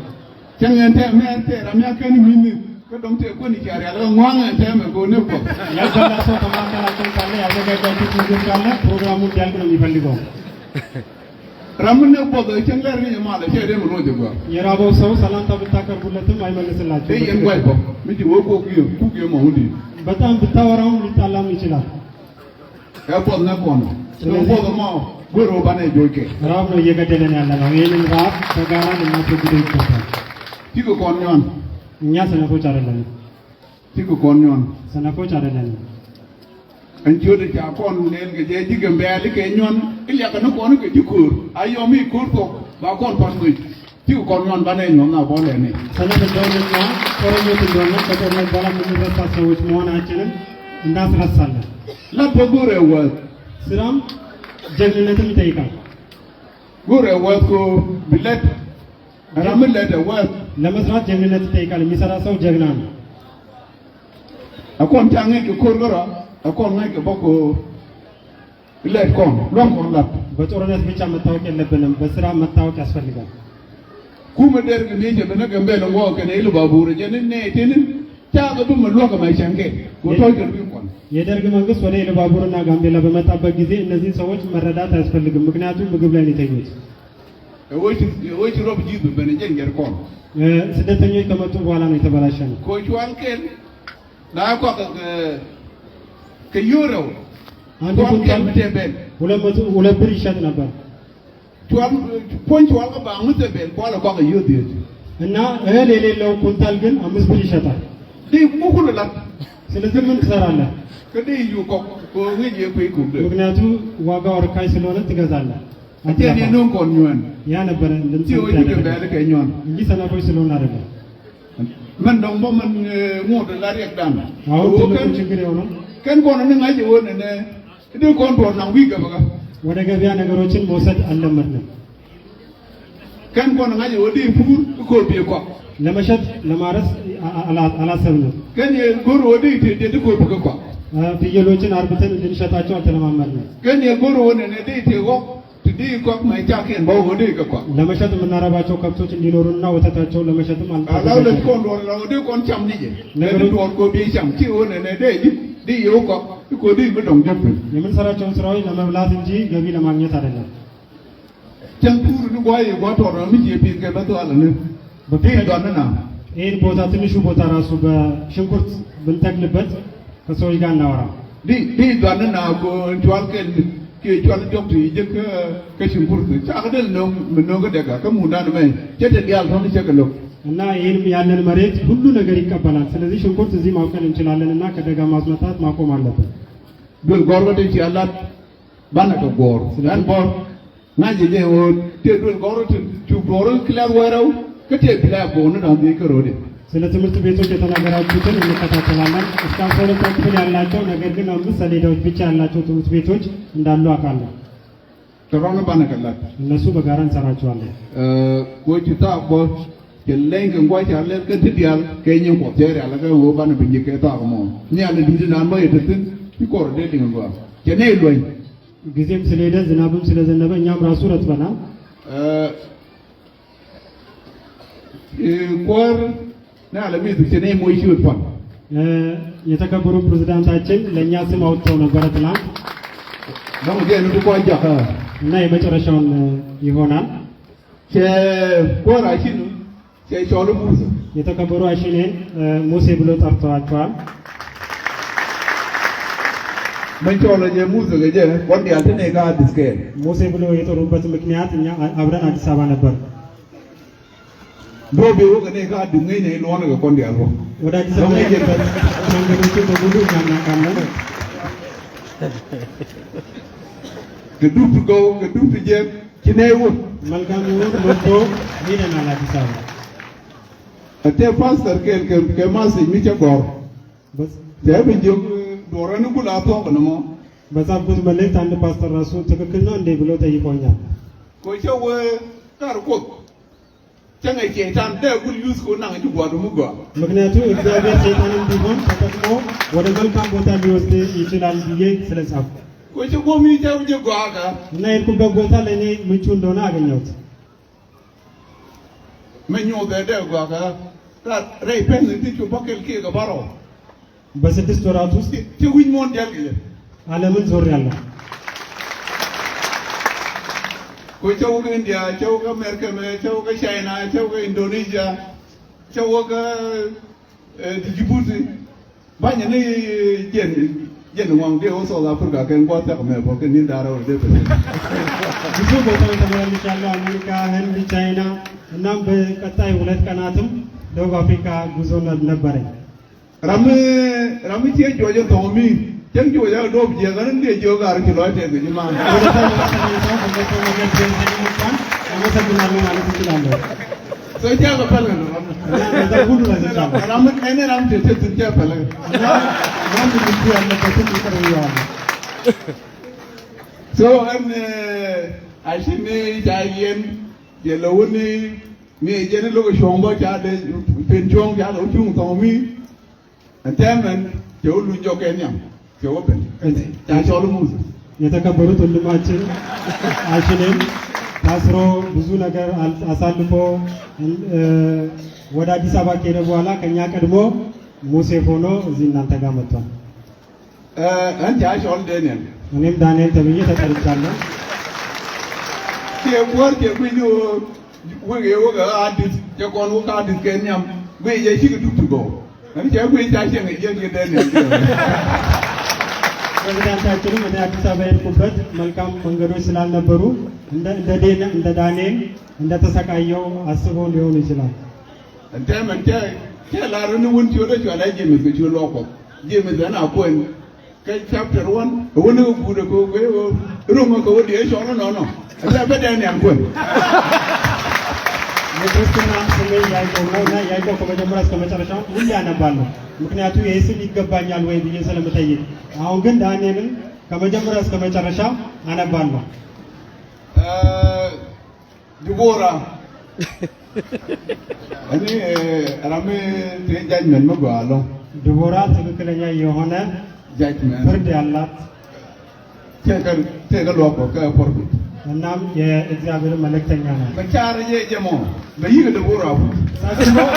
ken ente me ente ramya ken min ko dom te ko ni jare ala ngwang ente me go ne bo ያልበላ ሰው ከማካከላችን ካለ ያዘጋጃችሁት ምግብ ካለ ፕሮግራሙ እንዲያልቅ ነው የሚፈልገው ramne bo de ken ler ni ma la che de mo de gwa የራበው ሰው ሰላምታ ብታቀርቡለትም de አይመልስላችሁም yen gwai bo mi ji wo ko ku ge mo hudi በጣም ብታወራውም ሊጣላም ይችላል e bo na kon no bo do mo go ro ba ne jo ke ረሃብ ነው እየገደለን ያለ ነው ይህንን ረሃብ በጋራ ልናስወግደው ይገባል ti ko kon nyon እኛ ሰነፎች አይደለንም ti ko kon nyon ሰነፎች አይደለንም an jode ja kon len ge je ji gembe ali ke nyon ilya ka no kon ke ji kur ayo mi kur ko ba kon pas ngi ti ko kon nyon ba ne nyon na bo le ne ሰነፍ እንደሆነና ጦረኞች እንደሆነ ከጦርነት በኋላ የምንረሳ ሰዎች መሆናችንን እናስረሳለን la bo gore wa ስራም ጀግንነትም ይጠይቃል gore wa ko bilet ram le de wa ለመስራት ጀግንነት ይጠይቃል የሚሰራ ሰው ጀግና ነው akon tange ke kur gora akon ngai ke boko le kon lom kon la በጦርነት ብቻ መታወቅ የለብንም በስራ መታወቅ ያስፈልጋል kuma der ge ne je bena gembe no ngo ke ne lu babure je ne tin ta ga bu mo lo ka mai change ko to ke bi kon የደርግ መንግስት ወደ ኢሉባቡርና ጋምቤላ በመጣበት ጊዜ እነዚህ ሰዎች መረዳት አያስፈልግም ምክንያቱም ምግብ ላይ ነው የተኙት wo chi rob ji be ne je nger kon ስደተኞች ከመጡ በኋላ ነው የተበላሸ ነው ko chwal ken na ko ke euro አንድ kon ኩንታል ken te ben 200 ብር ይሸጥ ነበር chwal pon chwal ka ba mu te ben ko la ko ke yo de እና እህል የሌለው ኩንታል ግን 5 ብር ይሸጣል di mu ko la ስለዚህ ምን ትሰራለህ ke di yu ko ngi je ko ku de ምክንያቱም ዋጋው ርካሽ ስለሆነ ትገዛለህ ate ni no kon nyon ያ ነበር ti o ju be le ke nyon እንጂ ሰነፎች ስለሆነ አይደለም man dong bo man ngo de la rek dan አሁን o ትልቁ ken ችግር የሆነው ken ko na ngai je won ne di kon to na wi ga ba ወደ ገበያ ነገሮችን መውሰድ አልለመድንም ken ko na ngai je wodi fur ko bi ko ለመሸጥ ለማረስ አላሰብንም ken ye gor wodi te ko bi ko ፍየሎችን አርብተን እንድንሸጣቸው አልተለማመድንም ken ye gor won ne te ko ti ko mai ta ken ba wodi ko ለመሸጥ የምናረባቸው ከብቶች እንዲኖሩና ወተታቸውን ለመሸጥም alaw le kon do la wodi kon cham ni je ne do ko bi cham ti won ne de di yo ko di bi dong jep የምንሰራቸውን ስራዎች ለመብላት እንጂ ገቢ ለማግኘት አይደለም chen pur ni gwa ye gwa to ro mi je pi ke ba to ala ne bi do na ይሄን ቦታ ትንሹ ቦታ ራሱ በሽንኩርት ብንተክልበት ከሰዎች ጋር እናወራ di dwanna ko twal ke twal doctor je ke ሽንኩርት ቻግደል ነው ምን ነው ገደጋ ከሙና ነው ጀደ ዲያል ሆነ ቸከሎ እና ይሄን ያለን መሬት ሁሉ ነገር ይቀበላል ስለዚህ ሽንኩርት እዚህ ማውቀል እንችላለንና ከደጋ ማስመጣት ማቆም አለበት ዱል ጎርበደ ያላት ባና ከጎር ያን ቦር ናጂ ጀው ዱል ጎርት ቱ ጎር ክላብ ወራው ከቴ ብላ ቦን ነው ቢከሮደ ስለ ትምህርት ቤቶች የተናገራችሁትን እንከታተላለን እስካሁን ሰለተ ክፍል ያላቸው ነገር ግን 5 ሰሌዳዎች ብቻ ያላቸው ትምህርት ቤቶች እንዳሉ አውቃለሁ ተራውነ ባና ከላት እነሱ በጋራ እንሰራቸዋለን ጎችታ ቦ የለኝ እንኳን ያለ ከትዲያል ከኘን ቆቴር ያለ ከው ባና ብኝከታ አሞ እኛ ያለ ዲድና ነው የደትን ይቆርደ ሊንጓ ከኔ ይሎኝ ጊዜም ስለሄደ ዝናብም ስለዘነበ እኛም ራሱ ረጥበናል ቆር ና ለሚት ከኔ ሞይሽ ወጥቷል የተከበሩ ፕሬዝዳንታችን ለኛ ስም አውጥተው ነበር ትላንት ነው ገኑ ቋንጃ እና የመጨረሻውን ይሆናል ቆር አይሽኑ ቸይቾሉ ሙሴ የተከበሩ አይሽኔን ሙሴ ብሎ ጠርተዋቸዋል መንቾለ የሙሴ ገጀ ወንድ ያልተነ ጋር ዲስከ ሙሴ ብሎ የጠሩበት ምክንያት እኛ አብረን አዲስ አበባ ነበር ዶቤው ከኔ ጋር ድንገይ ነው ለሆነ ከቆንድ ያለው ወደ አዲስ አበባ የገበት መንገዶች በሙሉ እናናቃለን ግዱፍ ጀ kinewo መልካም ይሁን ወጥቶ ሄደናል አዲስ አበባ አቴ ፓስተር ከማስ የሚቸጎር ደብንጆ ዶረን ጉላቶ ነው በዛብኩት መልእክት አንድ ፓስተር ራሱ ትክክል ነው እንዴ ብሎ ጠይቆኛል ቆይቸው ታርቆ ጨንገይ ጌታን ደጉል ዩስ ኮና እንዲጓዱ ሙጓ ምክንያቱም እግዚአብሔር ሰይጣንን ቢሆን ተጠቅሞ ወደ መልካም ቦታ ሊወስድ ይችላል ብዬ ስለጻፍኩ ቆይቸው ጎሚቴው ጀጓጋ እና የሄድኩበት ቦታ ለእኔ ምቹ እንደሆነ አገኘሁት መኞ ደጓጋ ሬፔን እንዲቹ በከልኬ ገባሮ በ6 ወራት ውስጥ ትውኝ ሞንዲያል ዓለምን ዞር ያለው ቆይቸው ከኢንዲያ ቸው ከአሜሪካ ቸው ከቻይና ቸው ከኢንዶኔዥያ ቸው ከጅቡቲ ባኝኔ ጀን ዋንጌ ሳውዝ አፍሪካ ከንቋታ ከመቦ ከኒንዳራው ደበ ብዙ ቦታዎች ተመልሻለሁ አሜሪካ ህንድ ቻይና እናም በቀጣይ 2 ቀናትም ደቡብ አፍሪካ ጉዞ ነበረኝ ራምቼ ጆጆ ቶሚ ጀንጆ ያ ዶብ ጀጋን እንደ ጆጋር ኪሎት የግማ አመሰግናለሁ ማለት እችላለሁ ሰውቻ ከፈለ ነው ሁሉ ለዘቻ ራም እኔ ራም ተትንቻ ፈለ ማን ልጅ ያለበትን ይቀርያዋል እን አይሽኔ ጃየን የለውኒ ሜጀን ሎጎ ሾምቦ ቻለ ፔንቾን ያለ ኡቱም ቶሚ እንተመን የሁሉ ጆከኛ የወበን ታቻሉ ሙዝ የተከበሩት ወንድማችን አይሽኔም ታስሮ ብዙ ነገር አሳልፎ ወደ አዲስ አበባ ከሄደ በኋላ ከኛ ቀድሞ ሙሴ ሆኖ እዚህ እናንተ ጋር መጥቷል አንተ አይሾል ዳንኤል እኔም ዳንኤል ተብዬ ተጠርቻለሁ የወርቅ የኩኝ ወገ አዲስ የቆኑ አዲስ ከኛም ወይ የሽግ ዱክቱጎ አንተ የኩኝ ታሸን የዳንኤል ፕሬዝዳንታችንም እኔ አዲስ አበባ የሄድኩበት መልካም መንገዶች ስላልነበሩ እንደ ዳንኤል እንደተሰቃየው አስበው ሊሆን ይችላል እንተ ከላርን ወንት ወደ ኋላ ጀምር ይችላል አቆ ጀምር አቆን ከቻፕተር 1 ወነ ጉደ ኮ ሩሞ ከወዲ የሾነ ነው አዛ በዳንኤል አቆን የክርስትና ስሜ ያዕቆብ ነው እና ያዕቆብ ከመጀመሪያ እስከ መጨረሻ ሁሉ ያነባለሁ ምክንያቱም ይሄ ስም ይገባኛል ወይ ብዬ ስለምጠይቅ አሁን ግን ዳንኤልን ከመጀመሪያ እስከ መጨረሻ አነባለሁ ዲቦራ እኔ ራሜ ተጃጅመን መጓለው ዲቦራ ትክክለኛ የሆነ ጃጅመን ፍርድ ያላት ተገሏቆ ከፖርቱ እናም የእግዚአብሔር መልእክተኛ ነው በቻር የጀሞ በይግ ዲቦራ ሳይሆን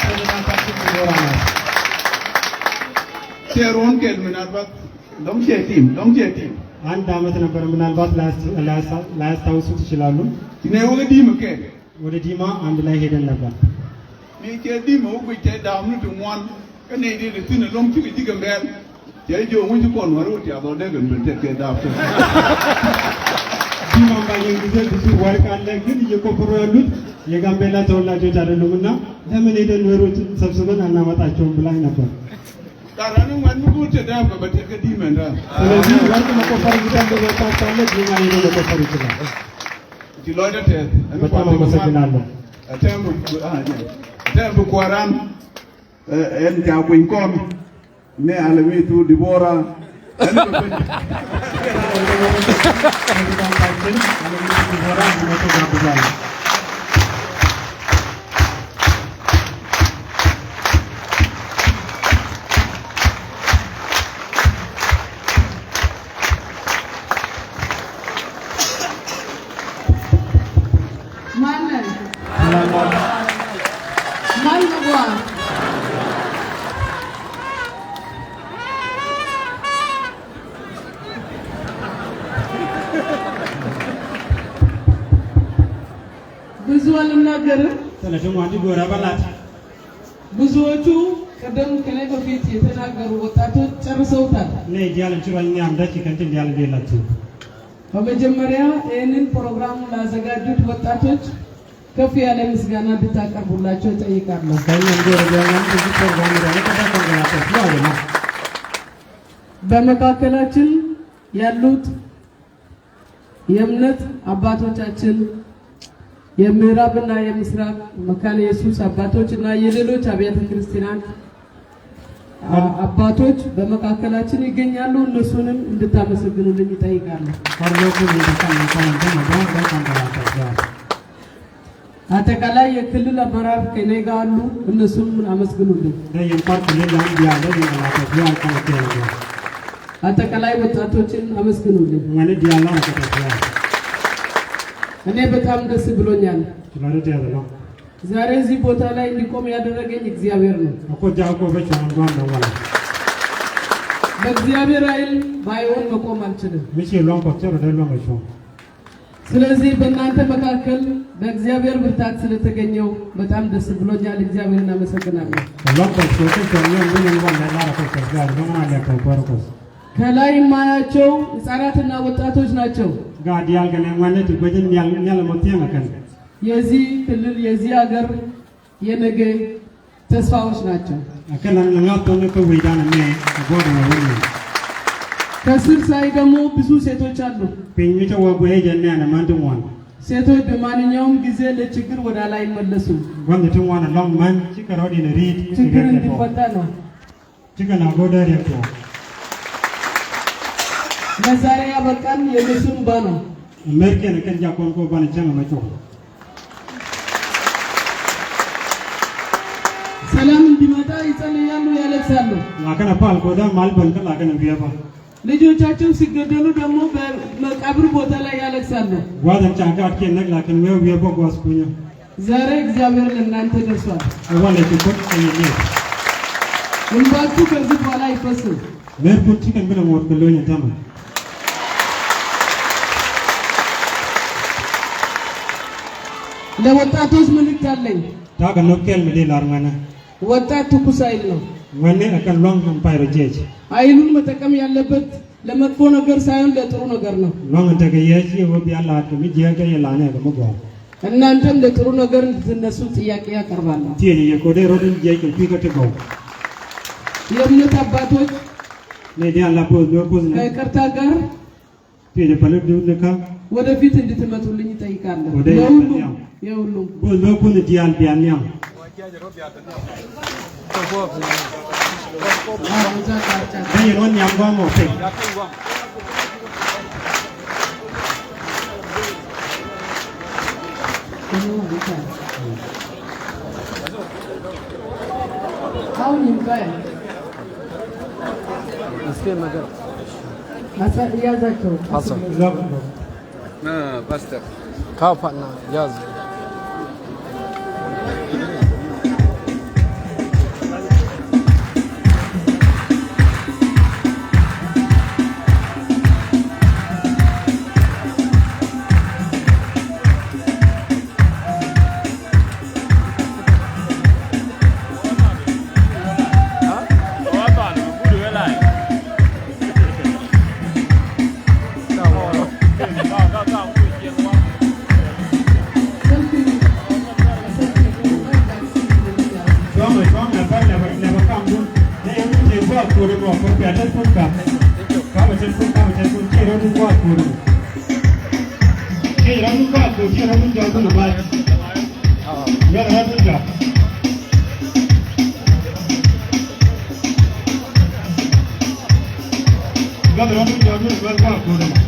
ፕሬዝዳንታችን ዲቦራ ነው ሴሮን ምናልባት ዶንጀቲም አንድ አመት ነበር ምናልባት ላያስታውሱት ይችላሉ ነው ወዲም ከ ወደ ዲማ አንድ ላይ ሄደን ነበር มีเจดีหมูไปเจดาวนี่ถึงวันก็ในที่ที่นั่นล้มชื่อที่กันแบนเจโยงไม่ทุกคนว่ารู้จักเราได้กันเป็นเจดาวใช่ ዲማምባየን ጊዜ ብዙ ወርቅ አለ፣ ግን እየቆፈሩ ያሉት የጋምቤላ ተወላጆች አይደሉምና ለምን ሄደን ወሩት ሰብስበን አናመጣቸውም ብላኝ ነበር። ታራኑ ማን ነው ተዳም በተከዲ መንዳ ስለዚህ ወርቅ መቆፈር ይችላል፣ ወጣት አለ ዲማ ሄዶ መቆፈር ይችላል። ዲሎደተ በጣም አመሰግናለሁ። አተም ኳራን እንካ ቆንቆም ነ አለሚቱ ዲቦራ ብዙ አልናገርም። ስለዚህ አንዲ ጎራ ባላት ብዙዎቹ ቀደም ከላይ በፊት የተናገሩ ወጣቶች ጨርሰውታል። ለዲያል እንችላለን አምዳች ከንትን ዲያል ዲላቱ በመጀመሪያ ይህንን ፕሮግራም ላዘጋጁት ወጣቶች ከፍ ያለ ምስጋና እንድታቀርቡላቸው ጠይቃለሁ። በመካከላችን ያሉት የእምነት አባቶቻችን የምዕራብና የምስራቅ መካነ ኢየሱስ አባቶችና የሌሎች አብያተ ክርስቲያናት አባቶች በመካከላችን ይገኛሉ። እነሱንም እንድታመሰግኑልኝ እጠይቃለሁ። አጠቃላይ የክልል አመራር ከኔ ጋር አሉ። እነሱም አመስግኑልኝ። አጠቃላይ ወጣቶችን አመስግኑልኝ። እኔ በጣም ደስ ብሎኛል። ዛሬ እዚህ ቦታ ላይ እንዲቆም ያደረገኝ እግዚአብሔር ነው። በእግዚአብሔር ኃይል ባይሆን መቆም አልችልም። ስለዚህ በእናንተ መካከል በእግዚአብሔር ብርታት ስለተገኘው በጣም ደስ ብሎኛል። እግዚአብሔርን አመሰግናለሁ። ከላይ የማያቸው ህፃናትና ወጣቶች ናቸው። ጋዲያል ገነ ማለት በጀን ያለ ሞቲያ መከን የዚህ ክልል የዚህ ሀገር የነገ ተስፋዎች ናቸው። አከላን ለማጥቶን ከወይዳን ነው ቦዶ ነው ከስር ሳይ ደግሞ ብዙ ሴቶች አሉ። ፔኝቶ ወጎዬ ጀነና ማንደዋን ሴቶች በማንኛውም ጊዜ ለችግር ወደ ላይ መለሱ። ወንድ ትዋና ሎም ማን ችግር ወዲነ ሪድ ችግር እንዲፈታ ነው። ችግር ነው ጎዳሪ እኮ ለዛሬ ያበቃን የነሱን ባኖ መርከን ከንጃ ኮንኮ ባንጀም መጮ ሰላም እንዲመጣ ይጸልያሉ፣ ያለቅሳሉ። ማከና ፓል ኮዳ ማልበን ከላከን ቢያባ ልጆቻቸው ሲገደሉ ደግሞ በመቃብር ቦታ ላይ ያለቅሳሉ። ዋዳን ጫንጋ አትከን ነግላከን ወይ ቢያባ ጓስኩኛ ዛሬ እግዚአብሔር ለእናንተ ደርሷል። ወላሂ ተቆጥ ከየኔ እንባችሁ ከዚህ በኋላ አይፈስም። መርኩት ከን ብለ ሞት ከሎኝ ተማ ለወጣቶች መልእክት አለኝ። ታከ ኖኬል መዴል አርማና ወጣት ትኩስ ኃይል ነው። ወኔ አከን ሎንግ ፓይሮጄጅ ኃይሉን መጠቀም ያለበት ለመጥፎ ነገር ሳይሆን ለጥሩ ነገር ነው። ሎንግ ተገየጂ ወብ ያላ አጥሚ ጀገ የላኔ ገመጓ እናንተም ለጥሩ ነገር እንድትነሱ ጥያቄ ያቀርባለሁ። ቲኒ የኮዴ ሮድን ጀይክ ቢከተገው የእምነት አባቶች ለዲያ ላፖዝ ዶኩዝ ነው ከይቅርታ ጋር ቲኒ ፈልግ ልካ ወደፊት እንድትመጡልኝ እጠይቃለሁ። የሁሉም ቦልኩን ዲያል ቢያንያም በየሮን ያምጓሞ ቴ አሁን ይምጣይ እስኪ ነገር ያዛቸው ፓስተር ካፋና ያዝ บอกคนเปลี่ยนเล่นพุ่งกับเข้ามาเช่นพุ่งเข้ามาเช่นพุ่งที่เราดูว่าคุณที่เราดูว่าคุณที่เราดูจอคุณหรือไม่เยอะเราดูกับก็เราดูจอคุณหรือไม่ว่าคุณ